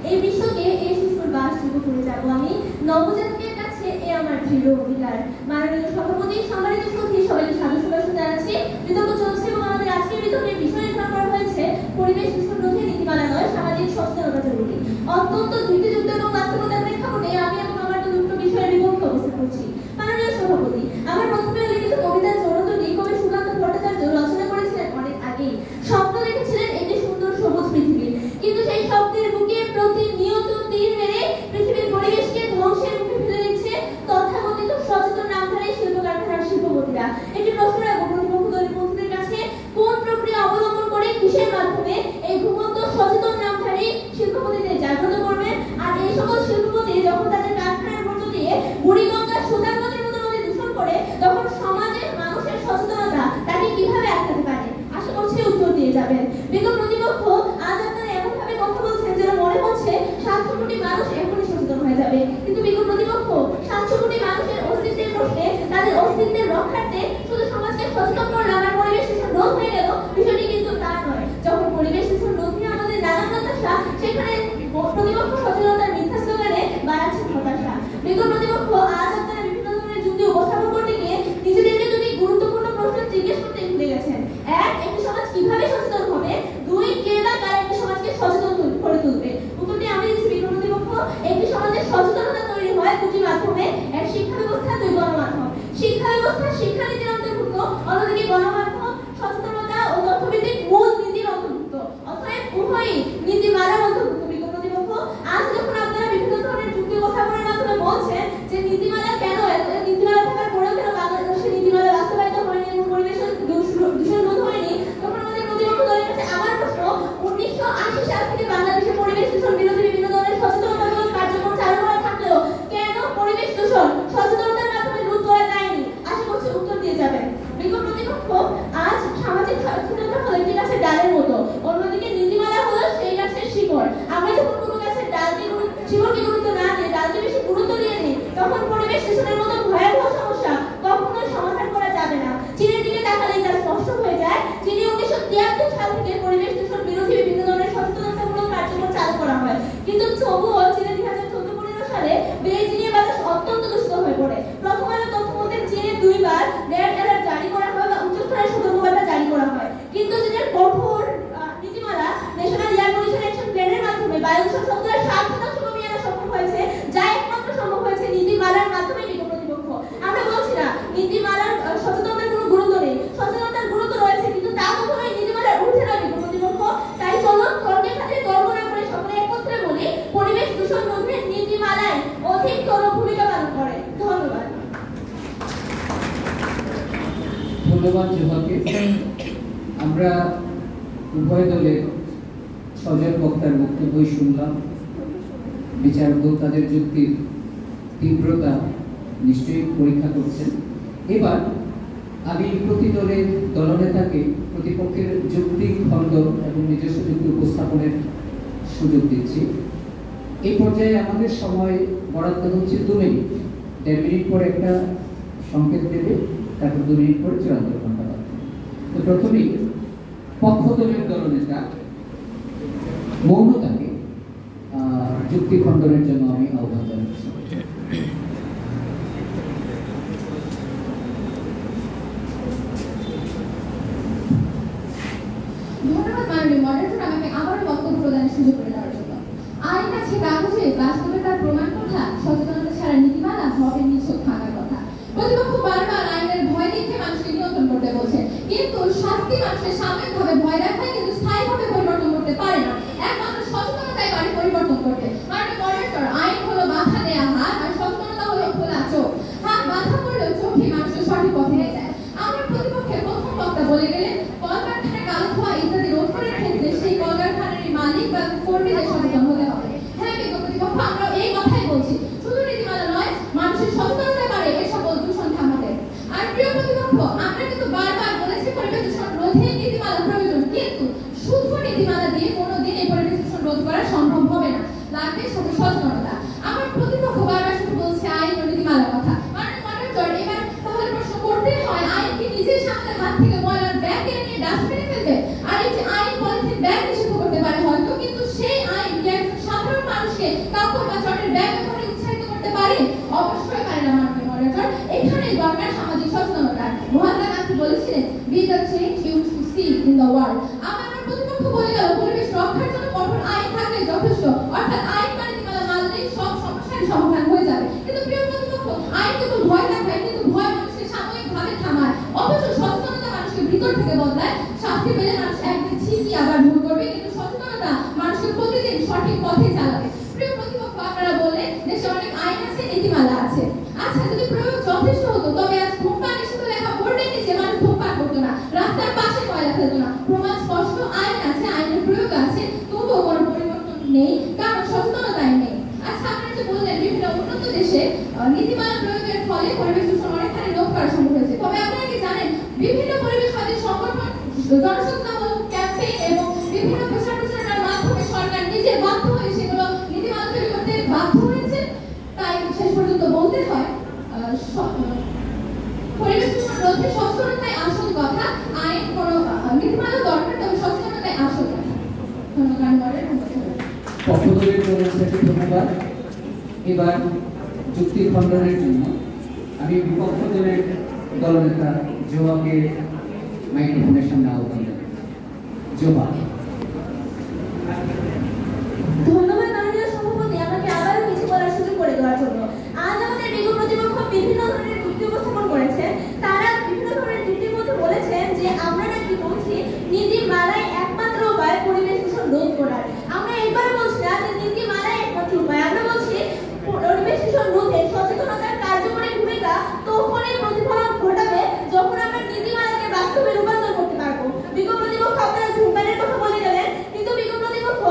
এই বিশ্বকে এই শিশুর বাসযোগ্য করে যাব আমি, নবজাতকের কাছে এ আমার দৃঢ় অধিকার। মাননীয় সভাপতি, সম্মানিত সুধী, সবাইকে স্বাগত জানাচ্ছি। বিতর্ক চলছে এবং আমাদের আজকের বিতর্কের বিষয় নির্ধারণ করা হয়েছে পরিবেশ দূষণ রোধে নীতিমালা নয়, সামাজিক সচেতনতা জরুরি। অত্যন্ত যুক্তিযুক্ত এবং বাস্তবতার প্রেক্ষাপটে আমি এবং আমার দুটো বিষয়ের বিপক্ষে অবস্থান করছি। মাননীয় সভাপতি, আমার প্রথমে লিখিত কবিতা জনতনী কবি সুকান্ত ভট্টাচার্য রচনা করেছিলেন অনেক আগেই। স্বপ্ন দেখেছিলেন একটি সুন্দর সবুজ পৃথিবী, কিন্তু সেই স্বপ্নের বুকে প্রতিনিয়ত তীর মেরে পৃথিবীর পরিবেশকে ধ্বংসের মুখে ফেলে দিচ্ছে তথাকথিত সচেতন নামধারী শিল্প কারখানার শিল্পপতিরা। একটি প্রশ্ন রাখবো প্রতিপক্ষ দলের বন্ধুদের কাছে, কোন প্রক্রিয়া অবলম্বন করে, কিসের মাধ্যমে এই ঘুমন্ত সচেতন নামধারী শিল্পপতিদের জাগ্রত করবেন? আর এই সকল শিল্পপতি যখন তাদের কারখানার মধ্য দিয়ে বুড়িগঙ্গা, সুতারগঞ্জের মতো নদী দূষণ করে, তখন সমাজের মানুষের সচেতনতা তাকে কিভাবে আটকাতে পারে? আশা করছি উত্তর দিয়ে যাবেন। বিগত প্রতিপক্ষ, আজ আপনারা এমন ভাবে কথা বলছেন যেন মনে হচ্ছে 700 কোটি মানুষ এখনই সচেতন হয়ে যাবে, কিন্তু বিগত প্রতিপক্ষ 700 কোটি মানুষের অস্তিত্বের প্রশ্নে, তাদের অস্তিত্বের রক্ষার্থে শুধু সমাজকে সচেতন করলাম আর পরিবেশ দূষণ রোধ হয়ে গেল, বিষয়টি কিন্তু তা নয়। যখন পরিবেশ দূষণ রোধ নিয়ে আমাদের নানান প্রত্যাশা, সেখানে প্রতিপক্ষ সচেতনতার মিথ্যা স্লোগানে বাড়াচ্ছে হতাশা। বিগত প্রতিপক্ষ, আজ আপনারা বিভিন্ন ধরনের যুক্তি উপস্থাপন করতে গিয়ে নিজেদেরকে দুটি গুরুত্বপূর্ণ প্রশ্ন জিজ্ঞেস করতে ভুলে গেছেন। এক, একটি সমাজ কিভাবে সচেতন হবে? দুই, কে বা কারা একটি সমাজকে সচেতন করে তুলবে? উত্তরটি আমি দিচ্ছি বিগত প্রতিপক্ষ, একটি সমাজের সচেতনতা তৈরি হয় দুটি মাধ্যমে, এক শিক্ষা ব্যবস্থা, দুই গণমাধ্যম। শিক্ষা ব্যবস্থা শিক্ষানীতির অন্তর্ভুক্ত, অন্যদিকে গণমাধ্যম সচেতনতা ও তথ্যভিত্তিক মূল নীতির অন্তর্ভুক্ত। অতএব উভয়ই নীতিমালার অন্তর্ভুক্ত। বিগত প্রতিপক্ষ, আজ যখন আপনারা বিভিন্ন ধরনের যুক্তি উপস্থাপনের মাধ্যমে বলছেন যে নীতিমালা কেন, নীতিমালা থাকার পরেও কেন বাংলাদেশে নীতিমালা বাস্তবায়িত হয়নি এবং পরিবেশের দূষণ রোধ হয়নি, তখন আমাদের প্রতিপক্ষ দলের কাছে আমার প্রশ্ন, 1980 সাল থেকে বাংলাদেশে পরিবেশ দূষণ বিরোধী বিভিন্ন ধরনের সচেতনতামূলক কার্যক্রম চালু করা থাকলেও কেন পরিবেশ দূষণ সচেতনতার মাধ্যমে রোধ করা যায়নি? আশা করছি উত্তর দিয়ে যাবেন। বিগত প্রতিপক্ষ, আজ সামাজিক সচেতনতা হলো একটি গাছের ডালের মতো, অন্যদিকে নীতিমালা হলো সেই গাছের শিকড়। আমরা যখন কোনো গাছের শিকড়কে গুরুত্ব না দিয়ে ডালকে বেশি গুরুত্ব দিয়ে দিই, তখন পরিবেশ দূষণের মতো ভয়াবহ সমস্যা কখনোই সমাধান করা যাবে না। চীনের দিকে তাকালেই তা স্পষ্ট হয়ে যায়। চীনে 1973 সাল থেকে পরিবেশ দূষণ বিরোধী বিভিন্ন ধরনের সচেতনতামূলক কার্যক্রম চালু করা হয়, কিন্তু তবুও চীনে 2014-15 সালে বেইজিংয়ের বাতাস অত্যন্ত দূষিত হয়ে পড়ে। প্রথম আলো তথ্য মতে চীনে 2 বার রেড অ্যালার্ট জারি করা হয় বা উচ্চস্তরের সতর্কবার্তা জারি করা হয়, কিন্তু চীনের
ধন্যবাদ জোহাকে। আমরা উভয় দলের 6 জন বক্তার বক্তব্যই শুনলাম। বিচারক তাদের যুক্তির তীব্রতা নিশ্চয়ই পরীক্ষা করছেন। এবার আমি প্রতি দলের দলনেতাকে প্রতিপক্ষের যুক্তি খণ্ডন এবং নিজস্ব যুক্তি উপস্থাপনের সুযোগ দিচ্ছি। এই পর্যায়ে আমাদের সময় বরাদ্দ হচ্ছে 2 মিনিট। 1.5 মিনিট পর একটা সংকেত দেবে, তারপর 2 মিনিট পরে চূড়ান্ত ঘন্টা বাজবে। তো প্রথমেই পক্ষ দলের দলনেতা মৌনতাকে যুক্তি খণ্ডনের জন্য আমি আহ্বান জানাচ্ছি।
ধন্যবাদ মাননীয় মডারেটর, আমাকে আবারও বক্তব্য প্রদানের সুযোগ করে দেওয়ার জন্য। আইন আছে কাগজে, বাস্তবে তার প্রমাণ কথা, সচেতনতা ছাড়া নীতিমালা হবে নিছক ভাঙার কথা। প্রতিপক্ষ বারবার আইনের ভয় দেখে মানুষকে নিয়ন্ত্রণ করতে বলছে, কিন্তু শাস্তি মানুষের সাময়িকভাবে ভয় দেখায়, কিন্তু স্থায়ীভাবে পরিবর্তন করতে পারে না। একমাত্র সচেতনতাই পারে পরিবর্তন করতে। মাননীয় মডারেটর, আইন হলো বাধা দেয়া হাত, আর সচেতনতা হলো খোলা চোখ। হাত বাধা করলেও চোখই মানুষকে সঠিক পথে নিয়ে যায়। আমরা প্রতিপক্ষের প্রথম বক্তা বলে গেলেন কলকারখানায় কালো ধোঁয়া ইত্যাদি রোধ করার ক্ষেত্রে সেই কলকারখানার মালিক বা কর্মীদের সচেতন হতে হবে। হ্যাঁ, কিন্তু প্রতিপক্ষ আমরা এই কথাই বলছি, শুধু নীতিমালা নয়, মানুষের সচেতনতা পারে এই সকল দূষণ থামাতে। আর প্রিয় প্রতিপক্ষ, আমরা কিন্তু বারবার বলেছি পরিবেশ দূষণ রোধে নীতিমালা প্রয়োজন, কিন্তু শুধু নীতিমালা দিয়ে কোনোদিন এই পরিবেশ দূষণ রোধ করা সম্ভব হবে না। লাগবে সাথে সচেতনতা। আমার প্রতিপক্ষ বারবার শুধু বলছে আইন ও নীতিমালার কথা। মাননীয় মডারেটর, এবার তাহলে প্রশ্ন করতেই হয়, আইন কি নিজের সামনে হাত থেকে ময়লার ব্যাগ কিনে নিয়ে ডাস্টবিনে ফেলবে? আর এই যে আইন পলিথিন ব্যাগ নিষিদ্ধ করতে পারে হয়তো, কিন্তু সেই আইন কি একজন সাধারণ মানুষকে কাপড় বা চটের ব্যাগ ব্যবহারে উৎসাহিত করতে পারে? অবশ্যই পারে না মাননীয় মডারেটর। এখানেই দরকার সামাজিক সচেতনতা। মহাত্মা গান্ধী বলেছিলেন, be the change you to see in the world. আমার প্রতিপক্ষ বলে গেল পরিবেশ রক্ষার জন্য কঠোর আইন থাকলে যথেষ্ট, অর্থাৎ আইন বা নীতিমালা মানলেই সব সমস্যার সমাধান হয়ে যাবে। কিন্তু প্রিয় প্রতিপক্ষ, আইন কিন্তু ভয় দেখায়, কিন্তু ভয় মানুষকে সাময়িকভাবে থামায়, অথচ সচেতনতা মানুষকে ভিতর থেকে বদলায়। শাস্তি পেলে মানুষ একদিন ঠিকই আবার ভুল করবে, কিন্তু সচেতনতা মানুষকে প্রতিদিন সঠিক পথে চালাবে। প্রিয় প্রতিপক্ষ, আপনারা বললেন দেশে অনেক আইন আছে, নীতিমালা আছে। আচ্ছা, যদি প্রয়োগ যথেষ্ট হতো তবে আজ ধূমপান নিষিদ্ধ লেখা বোর্ডের নিচে মানুষ ধূমপান করতো না, রাস্তার পাশে ময়লা ফেলতো না। প্রমাণ স্পষ্ট, আইন আছে, আইনের প্রয়োগ আছে, তবুও কোনো পরিবর্তন নেই, কারণ সচেতনতাই নেই। আচ্ছা, আপনারা যে বললেন বিভিন্ন উন্নত দেশে নীতিমালা প্রয়োগের ফলে পরিবেশ দূষণ অনেকখানি রোধ করা সম্ভব হয়েছে, তবে আপনারা কি জানেন বিভিন্ন পরিবেশবাদী সংগঠন জনসচেতনমূলক ক্যাম্পেইন এবং বিভিন্ন প্রচার প্রচারণার মাধ্যমে সরকার নিজে বাধ্য হয়ে সেগুলো নীতিমালা তৈরি করতে বাধ্য হয়েছে। তাই শেষ পর্যন্ত বলতে হয় পরিবেশ দূষণ রোধে সচেতনতাই আসল কথা, আইন কোনো নীতিমালা দরকার, তবে সচেতনতাই আসল কথা। ধন্যবাদ।
পক্ষ দলের দলনেতাকে ধন্যবাদ। এবার যুক্তি খণ্ডনের জন্য আমি বিপক্ষ দলের দলনেতা জোহাকে মাইক্রোফোনের সামনে আহ্বান জানাই। জোহা।
ধন্যবাদ মাননীয় সভাপতি, আমাকে আবারও কিছু বলার সুযোগ করে দেওয়ার জন্য। আজ আমাদের বিগত প্রতিপক্ষ বিভিন্ন ধরনের যুক্তি উপস্থাপন করেছেন। তারা বিভিন্ন ধরনের যুক্তির মধ্যে বলেছেন যে আমরা নাকি বলছি নীতিমালাই একমাত্র উপায় পরিবেশ দূষণ রোধ করার। আমরা এবার বলছি না যে নীতিমালাই একমাত্র উপায়, আমরা বলছি পরিবেশ দূষণ রোধে সচেতনতার কার্যকরী ভূমিকা তখনই প্রতিফলন ঘটাবে যখন আমরা নীতিমালাকে বাস্তবে রূপান্তর করতে পারবো। বিগত প্রতিপক্ষ আপনারা ধূমপানের কথা বলে গেলেন, কিন্তু বিগত প্রতিপক্ষ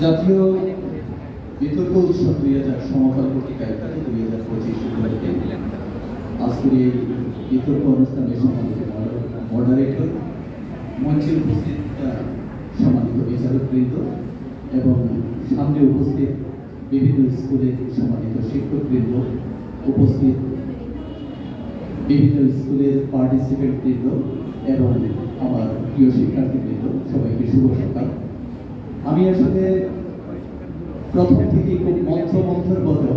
জাতীয় বিতর্ক উৎসব 2000 সমাপন পত্রিকায় 2025 উপলক্ষে আজকের এই বিতর্ক অনুষ্ঠানের সম্মানিত মডারেটর, মঞ্চে উপস্থিত সম্মানিত বিচারকবৃন্দ এবং সামনে উপস্থিত বিভিন্ন স্কুলের সম্মানিত শিক্ষকবৃন্দ, উপস্থিত বিভিন্ন স্কুলের পার্টিসিপেন্টবৃন্দ এবং আমার প্রিয় শিক্ষার্থীবৃন্দ, সবাইকে শুভ সকাল। আমি আসলে প্রথম থেকে খুব মন্থর মতো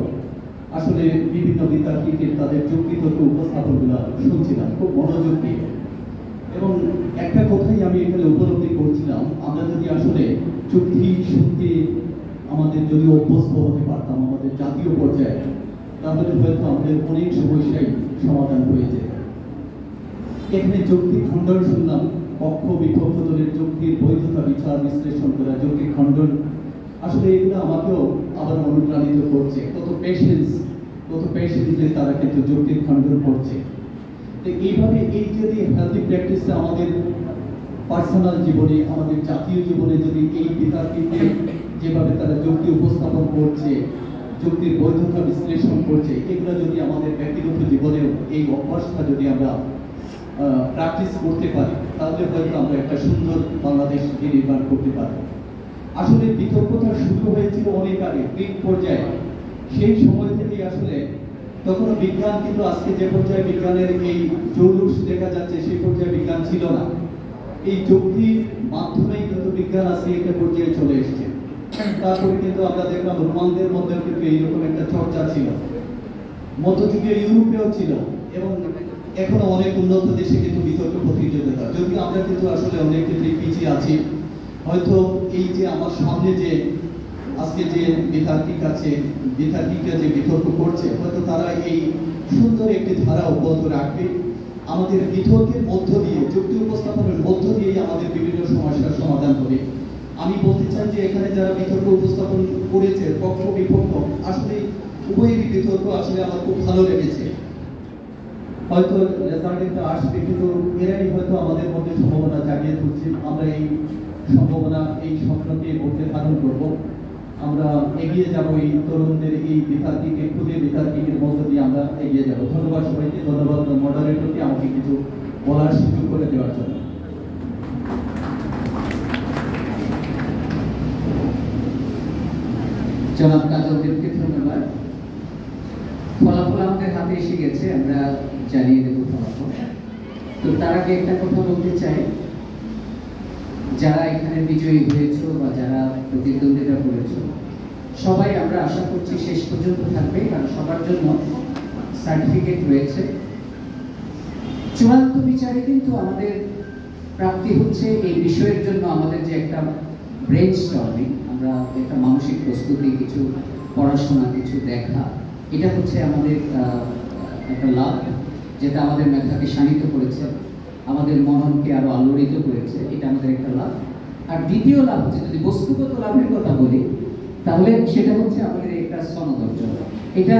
আসলে বিভিন্ন বিদ্যার্থীকে তাদের যুক্তিতর্ক উপস্থাপনগুলো শুনছিলাম খুব মনোযোগ দিয়ে, এবং একটা কথাই আমি এখানে উপলব্ধি করছিলাম, আমরা যদি আসলে যুক্তি শুনতে আমাদের যদি অভ্যস্ত হতে পারতাম আমাদের জাতীয় পর্যায়ে, তাহলে হয়তো আমাদের অনেক সমস্যাই সমাধান হয়ে যেত। এখানে যুক্তি খণ্ডন শুনলাম, পক্ষ বিপক্ষ দলের যুক্তির বৈধতা বিচার বিশ্লেষণ করা, যুক্তি খণ্ডন, আসলে এগুলো আমাকেও আবার অনুপ্রাণিত করছে। কত পেশেন্সে তারা কিন্তু যুক্তির খণ্ডন করছে। তো এইভাবে এই যদি হেলদি প্র্যাকটিসটা আমাদের পার্সোনাল জীবনে, আমাদের জাতীয় জীবনে যদি এই বিতর্ককে যেভাবে তারা যুক্তি উপস্থাপন করছে, যুক্তির বৈধতা বিশ্লেষণ করছে, এগুলো যদি আমাদের ব্যক্তিগত জীবনেও এই অভ্যাসটা যদি আমরা প্র্যাকটিস করতে পারি, তাহলে হয়তো আমরা একটা সুন্দর বাংলাদেশ নির্মাণ করতে পারি। আসলে বিতর্কটা শুরু হয়েছিল অনেক আগে, গ্রিক পর্যায়ে। সেই সময় থেকেই আসলে তখনও বিজ্ঞান কিন্তু আজকে যে পর্যায়ে বিজ্ঞানের এই জৌলুস দেখা যাচ্ছে, সেই পর্যায়ে বিজ্ঞান ছিল না। এই যুক্তির মাধ্যমেই কিন্তু বিজ্ঞান আজকে একটা পর্যায়ে চলে এসছে। তারপরে কিন্তু আমরা দেখলাম রোমানদের মধ্যে কিন্তু এইরকম একটা চর্চা ছিল, মধ্যযুগীয় ইউরোপেও ছিল, এবং এখনো অনেক উন্নত দেশে কিন্তু বিতর্ক প্রতিযোগিতা, যদিও আমরা কিন্তু আসলে অনেক ক্ষেত্রে পিছিয়ে আছি। হয়তো এই যে আমার সামনে যে আজকে যে বিতর্কিকা যে বিতর্ক করছে, হয়তো তারা এই সুন্দর একটি ধারা অব্যাহত রাখবে। আমাদের বিতর্কের মধ্য দিয়ে, যুক্তি উপস্থাপনের মধ্য দিয়েই আমাদের বিভিন্ন সমস্যার সমাধান হবে। আমি বলতে চাই যে এখানে যারা বিতর্ক উপস্থাপন করেছে, পক্ষ বিপক্ষ, আসলে উভয়েরই বিতর্ক আসলে আমার খুব ভালো লেগেছে। হয়তো রেজাল্টটা আসবে, কিন্তু এরাই হয়তো আমাদের মধ্যে সম্ভাবনা জাগিয়ে তুলছে। আমরা এই সম্ভাবনা, এই স্বপ্নকে মধ্যে ধারণ করব, আমরা এগিয়ে যাব। এই তরুণদের এই বিতর্ককে, খুদে বিতর্কের মধ্য দিয়ে আমরা এগিয়ে যাব। ধন্যবাদ সবাইকে, ধন্যবাদ মডারেটরকে আমাকে কিছু বলার সুযোগ করে দেওয়ার জন্য।
জনাব কাজলদেবকে ধন্যবাদ। ফলাফল আমাদের হাতে এসে গেছে, আমরা জানিয়ে দেব ফলাফল। তো তার আগে একটা কথা বলতে চাই, যারা এখানে বিজয়ী হয়েছে বা যারা প্রতিদ্বন্দ্বিতা করেছে, সবাই আমরা আশা করছি শেষ পর্যন্ত থাকবে, কারণ সবার জন্য সার্টিফিকেট রয়েছে। চূড়ান্ত বিচারে কিন্তু আমাদের প্রাপ্তি হচ্ছে এই বিষয়ের জন্য আমাদের যে একটা ব্রেইনস্টর্মিং, আমরা একটা মানসিক প্রস্তুতি, কিছু পড়াশোনা, কিছু দেখা, এটা হচ্ছে আমাদের একটা লাভ, যেটা আমাদের মেধাকে শানিত করেছে, আমাদের মননকে আরো আলোড়িত করেছে, এটা আমাদের একটা লাভ। আর দ্বিতীয় লাভ হচ্ছে, যদি বস্তুগত লাভের কথা বলি, তাহলে সেটা হচ্ছে আমাদের একটা সনদ অর্জন। এটা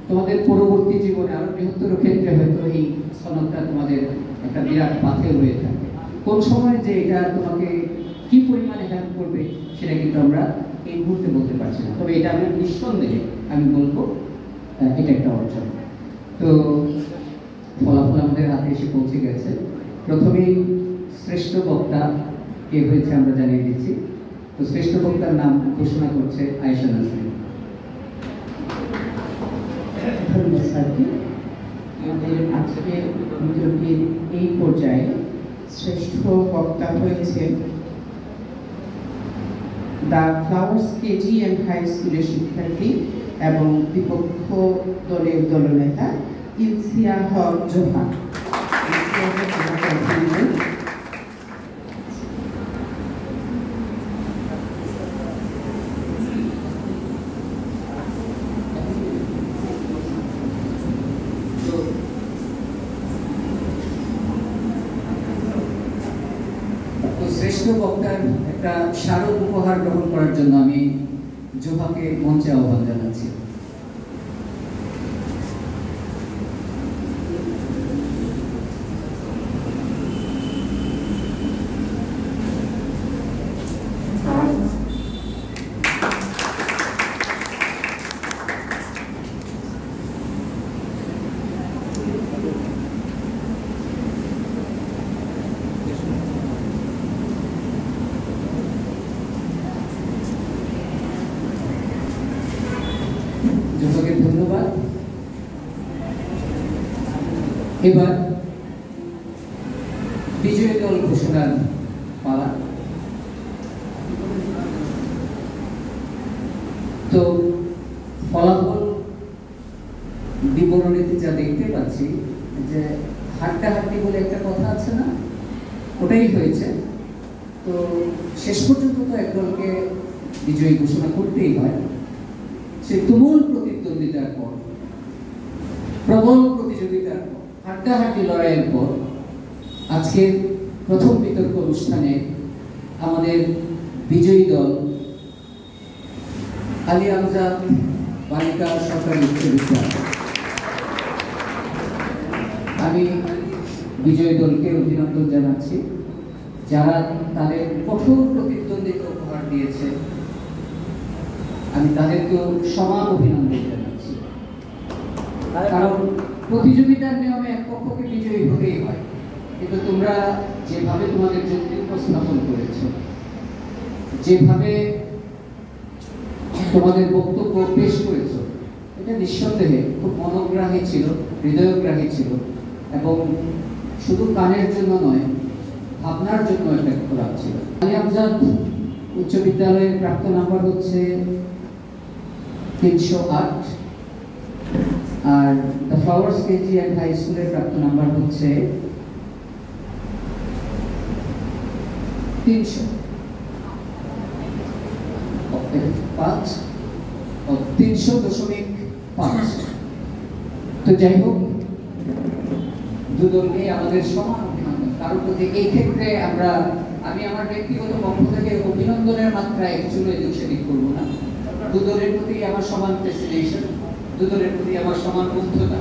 তোমাদের পরবর্তী জীবনে আরো বৃহত্তর ক্ষেত্রে হয়তো এই সনদটা তোমাদের একটা বিরাট পাথে হয়ে থাকে। কোন সময় যে এটা তোমাকে কি পরিমাণে হেল্প করবে সেটা কিন্তু আমরা এই মুহূর্তে বলতে পারছি না, তবে এটা আমি নিঃসন্দেহে আমি বলবো এটা একটা অর্জন। তো ফলাফল আমাদের হাতে এসে পৌঁছে গেছে। প্রথমেই শ্রেষ্ঠ বক্তা কে হয়েছে আমরা জানিয়ে দিচ্ছি। তো শ্রেষ্ঠ বক্তার নাম ঘোষণা করছে আয়েশা নাজরীন।
ধন্যবাদ স্যারকে। আমাদের আজকে বিতর্কের এই পর্যায়ে শ্রেষ্ঠ বক্তা হয়েছে the flowers KG and high স্কুলের শিক্ষার্থী এবং বিপক্ষ দলের দলনেতা ইলসিয়া হক জোহা।
শ্রেষ্ঠ বক্তার একটা স্মারক উপহার গ্রহণ করার জন্য আমি জোহাকে মঞ্চে আহ্বান জানাচ্ছি। দুটোকে ধন্যবাদ। এবার বিজয়ী দল ঘোষণার পালা। তো ফলাফল বিবরণীতে যা দেখতে পাচ্ছি যে হাড্ডাহাড্ডি বলে একটা কথা আছে না, ওটাই হয়েছে। তো শেষ পর্যন্ত তো এক দলকে বিজয়ী ঘোষণা করতেই হয়। সে তুমুল প্রতিদ্বন্দ্বিতার পর, প্রবল প্রতিযোগিতার পর, হাড্ডাহাড্ডি লড়াইয়ের পর আজকের প্রথম বিতর্ক অনুষ্ঠানে আমাদের বিজয়ী দল আলী আমজাদ বালিকা সরকারি উচ্চ বিদ্যালয়। আমি বিজয়ী দলকে অভিনন্দন জানাচ্ছি, যারা তাদের কঠোর প্রতিদ্বন্দ্বিতা উপহার দিয়েছে। আমি তাদেরকেও সমান অভিনন্দন জানাচ্ছি, কারণ প্রতিযোগিতার নিয়মে এক পক্ষকে বিজয়ী হতেই হয়। কিন্তু তোমরা যেভাবে তোমাদের যুক্তি উপস্থাপন করেছো, যেভাবে তোমাদের বক্তব্য পেশ করেছো, এটা নিঃসন্দেহে খুব মনোগ্রাহী ছিল, হৃদয়গ্রাহী ছিল, এবং শুধু কানের জন্য নয়, ভাবনার জন্য একটা খোরাক ছিল। আলী আমজাদ উচ্চ বিদ্যালয়ের প্রাপ্ত নাম্বার হচ্ছে 308, আর the flowers KG and high স্কুলের প্রাপ্ত নাম্বার হচ্ছে 300.5। তো যাই হোক, দুদলকে আমাদের সমান অভিনন্দন। কারোর প্রতি এই ক্ষেত্রে আমি আমার ব্যক্তিগত পক্ষ থেকে অভিনন্দনের মাত্রা একচুলো এদিক সেদিক করবো না। দুদলের প্রতি আমার সমান ফ্যাসিনেশন, দুদলের প্রতি আমার সমান মুগ্ধতা।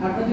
আপনাদের